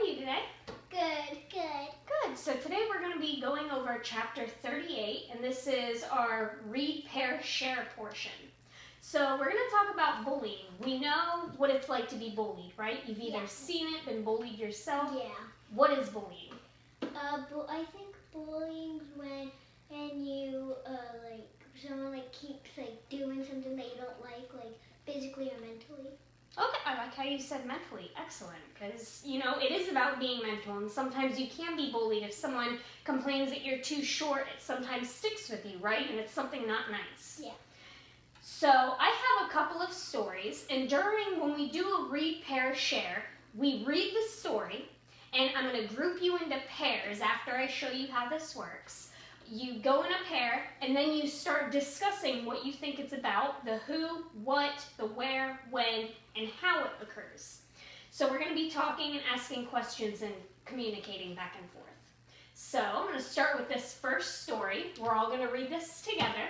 you today? Good. Good. So today we're going to be going over chapter 38, and this is our read, pair, share portion. So we're going to talk about bullying. We know what it's like to be bullied, right? You've either seen it, been bullied yourself. Yeah. What is bullying? I think bullying's when you someone keeps doing something that you don't like physically or mentally. Okay, I like how you said mentally. Excellent, because, it is about being mental, and sometimes you can be bullied. If someone complains that you're too short, it sometimes sticks with you, right? And it's something not nice. Yeah. So I have a couple of stories, and when we do a read, pair, share, we read the story, and I'm going to group you into pairs after I show you how this works. You go in a pair, and then you start discussing what you think it's about, the who, what, the where, when, and how it occurs. So we're going to be talking and asking questions and communicating back and forth. So I'm going to start with this first story. We're all going to read this together.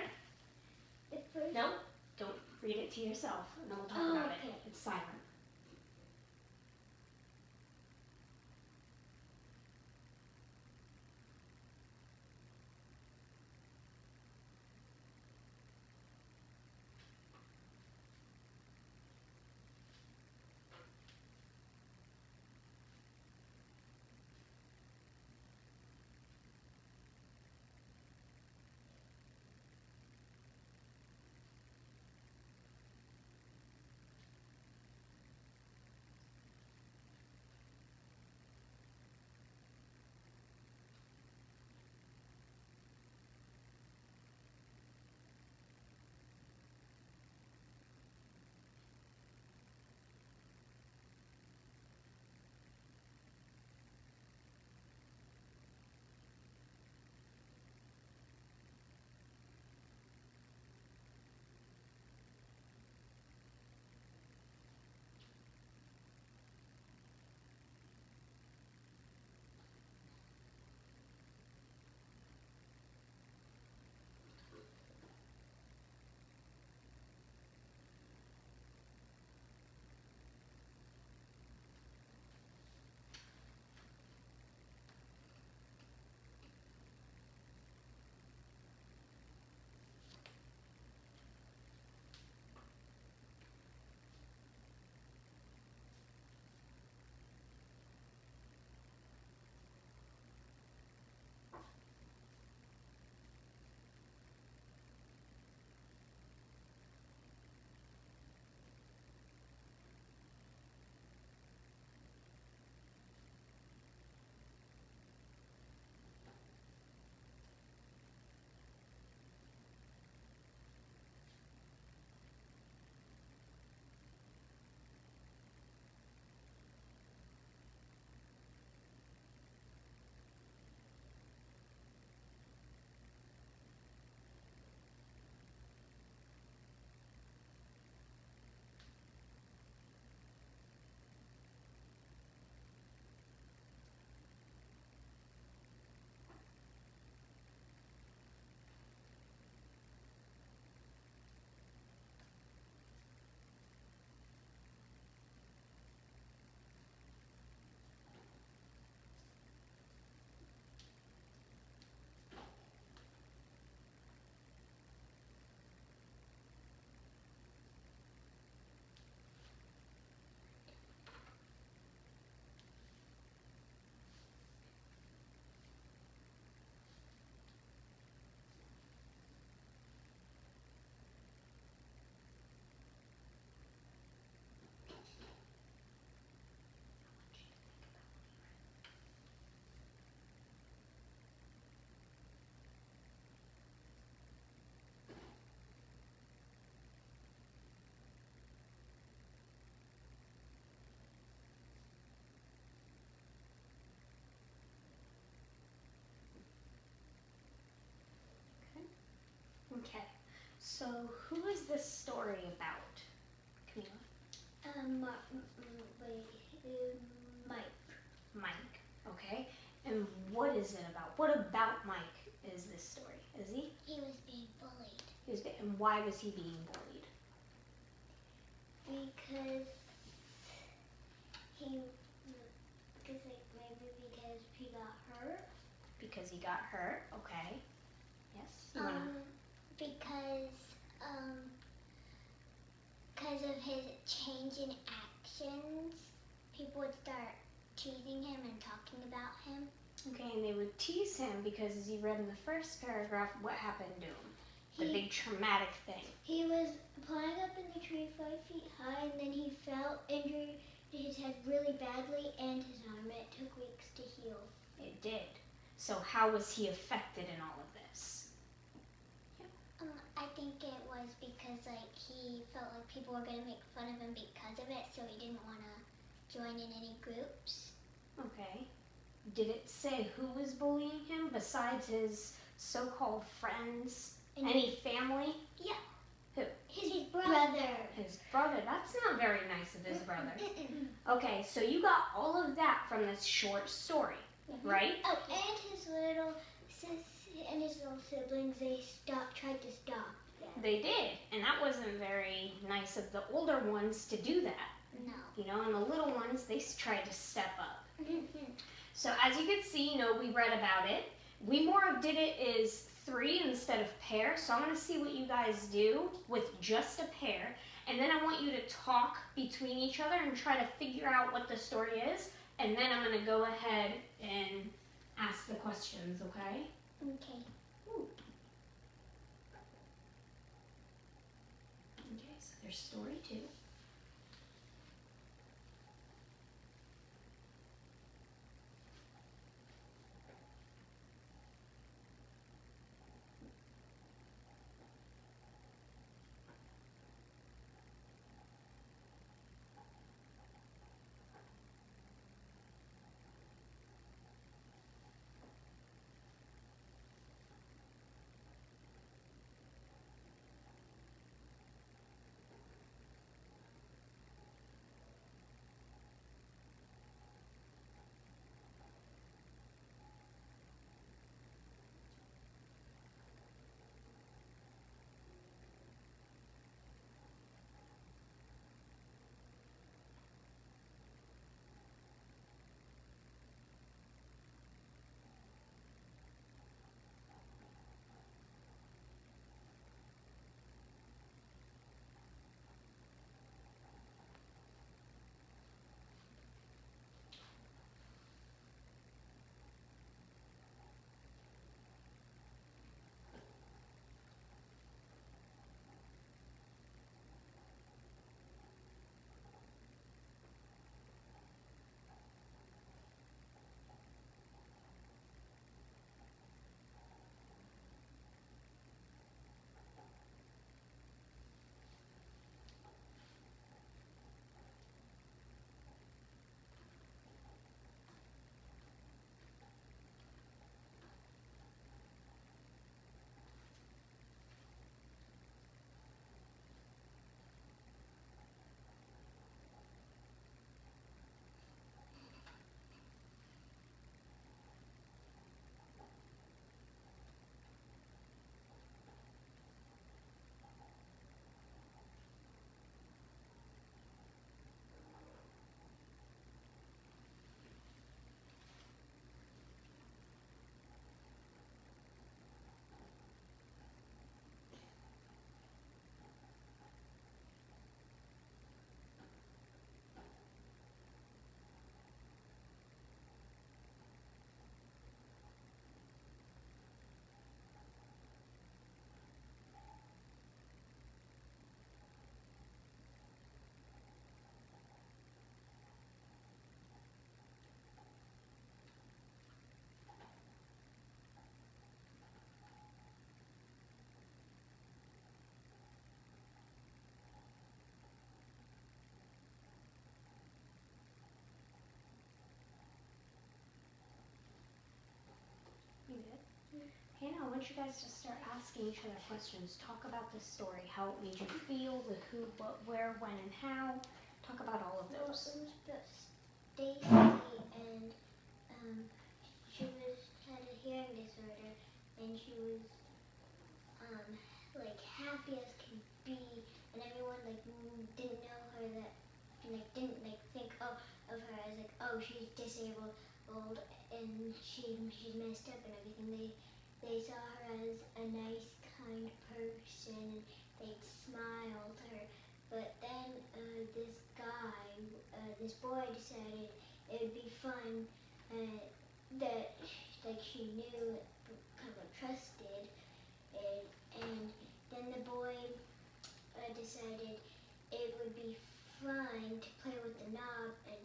No, don't read it to yourself, and then we'll talk about it. It's silent. Okay, so who is this story about, Camila? Mike, okay. And what is it about? What about Mike is this story? Is he? He was being bullied. And why was he being bullied? Because because like maybe because he got hurt. Because he got hurt. Okay. Yes. You wanna? Because of his change in actions, people would start teasing him and talking about him. Okay, and they would tease him because, as you read in the first paragraph, what happened to him? The big traumatic thing. He was flying up in the tree 5 feet high, and then he fell, injured his head really badly, and his arm. It took weeks to heal. It did. So how was he affected in all of this? I think it was because like he felt like people were going to make fun of him because of it, so he didn't want to join in any groups. Okay. Did it say who was bullying him besides his so-called friends? Any family? Yeah. Who? His brother. His brother. That's not very nice of his brother. Okay, so you got all of that from this short story, right? Oh, and his little siblings, they tried to stop them. They did, and that wasn't very nice of the older ones to do that. No. You know, and the little ones, they tried to step up. So as you can see, we read about it. We more did it is 3 instead of pair. So I'm going to see what you guys do with just a pair. And then I want you to talk between each other and try to figure out what the story is. And then I'm going to go ahead and ask the questions, okay? Okay. Okay, so there's story 2. You did? Hey, now I want you guys to start asking each other questions. Talk about the story, how it made you feel, the who, what, where, when, and how. Talk about all of Well, those. it was about Stacy, and she had a hearing disorder, and she was like happy as can be, and everyone like didn't know her, that like didn't like think of her as like, oh, oh, she's disabled, and she's messed up and everything. They saw her as a nice, kind person. They'd smile to her. But then this boy decided it would be fun that like she knew, kind of trusted, and then the boy decided it would be fun to play with the knob, and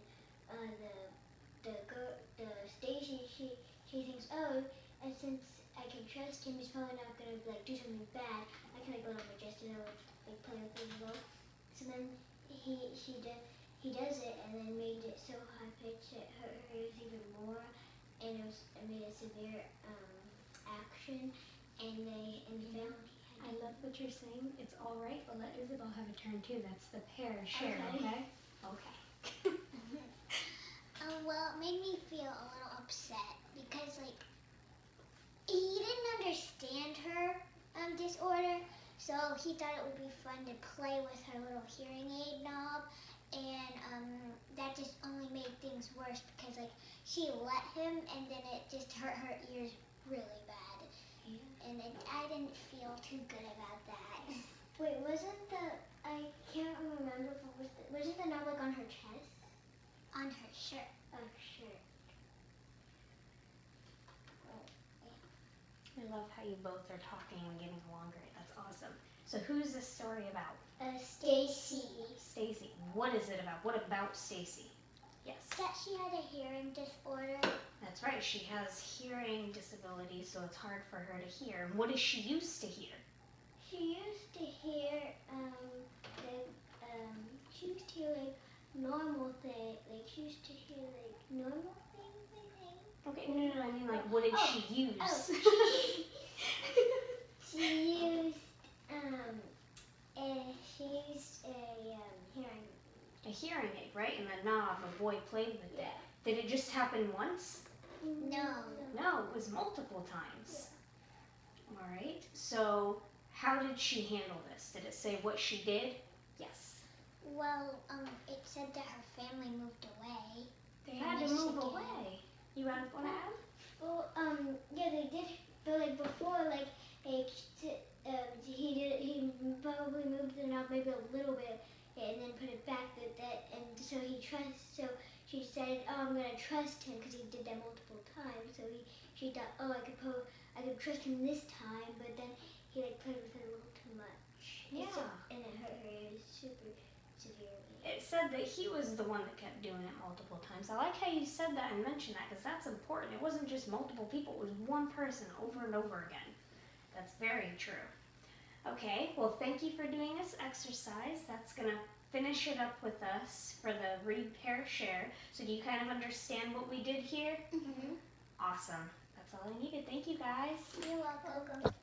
the Stacy she thinks, oh, and since I can trust him, he's probably not gonna like do something bad. I can like go over just to like play with him as well. So then he does it, and then made it so high pitched it hurt her ears even more, and it made a severe action, and they found. I love what you're saying. It's all right, but let Isabel have a turn too. That's the pair share, okay? Okay. Well, it made me feel a little upset because, like, he didn't understand her disorder, so he thought it would be fun to play with her little hearing aid knob, and that just only made things worse because, like, she let him, and then it just hurt her ears really bad. Yeah. And I didn't feel too good about that. Wait, I can't remember, wasn't the knob like on her chest? On her shirt. Oh, shirt. I love how you both are talking and getting along great. That's awesome. So who's this story about? Stacy. Stacy. What is it about? What about Stacy? Yes. That she had a hearing disorder. That's right. She has hearing disability, so it's hard for her to hear. What does she used to hear? She used to hear like normal things. Like she used to hear like normal things, I think. Okay, no, I mean like what did she use? She used a hearing. A hearing aid, right? And the knob, a boy played with it. Yeah. Did it just happen once? No. No, it was multiple times. Yeah. All right. So how did she handle this? Did it say what she did? Yes. Well, it said that her family moved away. They had to move away. You want to add? Well, yeah, they did. But like before, he probably moved the knob maybe a little bit, and then put it back. And so she said, oh, I'm gonna trust him because he did that multiple times. So she thought, oh, I could trust him this time, but then he like played with it a little too much. Yeah. And it hurt her ears super severely. It said that he was the one that kept doing it multiple times. I like how you said that and mentioned that because that's important. It wasn't just multiple people. It was one person over and over again. That's very true. Okay, well, thank you for doing this exercise. That's going to finish it up with us for the read, pair, share. So do you kind of understand what we did here? Mm-hmm. Awesome. That's all I needed. Thank you, guys. You're welcome.